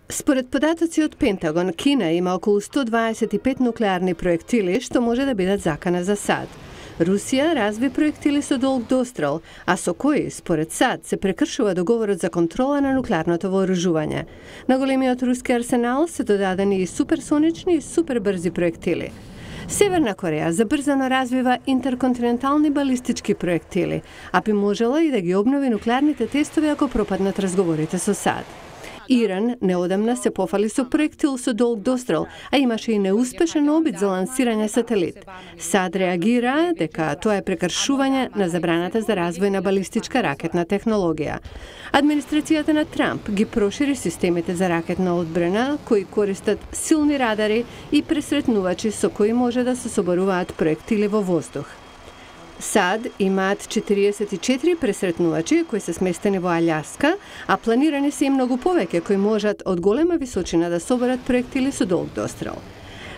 Според податоци од Пентагон, Кина има околу 125 нуклеарни проектили што може да бидат закана за САД. Русија разви проектили со долг дострел, а со кои, според САД, се прекршува договорот за контрола на нуклеарното вооружување. На големиот руски арсенал се додадени и суперсонични и супербрзи проектили. Северна Кореја забрзано развива интерконтинентални балистички проектили, а би можела и да ги обнови нуклеарните тестови ако пропаднат разговорите со САД. Иран неодамна се пофали со проектил со долг дострел, а имаше и неуспешен обид за лансирање сателит. САД реагира дека тоа е прекршување на забраната за развој на балистичка ракетна технологија. Администрацијата на Трамп ги прошири системите за ракетна одбрана, кои користат силни радари и пресретнувачи со кои може да се соборуваат проектили во воздух. САД имаат 44 пресретнувачи кои се сместени во Аљаска, а планирани се и многу повеќе кои можат од голема височина да соберат проектили со долг дострел.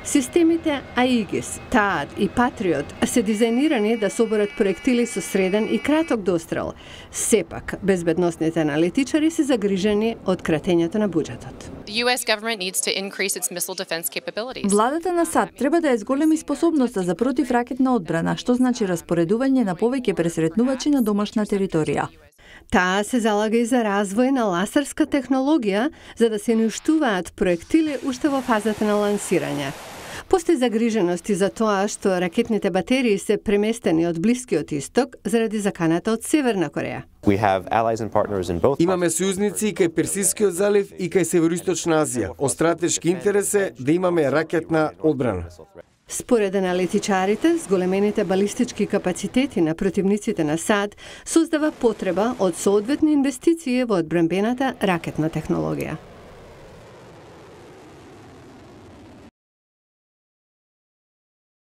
Системите Аигис, ТААД и Патриот се дизајнирани да соберат проектили со среден и краток дострел. Сепак, безбедносните аналитичари се загрижени од кратењето на буџетот. Владата на САД треба да зголеми способноста за противракетна одбрана, што значи распоредување на повеќе пресретнувачи на домашна територија. Таа се залага и за развој на ласерска технологија, за да се уништуваат проектили уште во фазата на лансирање. Постои загрижености за тоа што ракетните батерии се преместени од Блискиот Исток заради заканата од Северна Кореја. Имаме сојузници и кај Персискиот залив и кај Североисточна Азија. Од стратешки интерес е да имаме ракетна одбрана. Според аналитичарите, зголемените балистички капацитети на противниците на САД создава потреба од соодветни инвестиции во одбранбената ракетна технологија.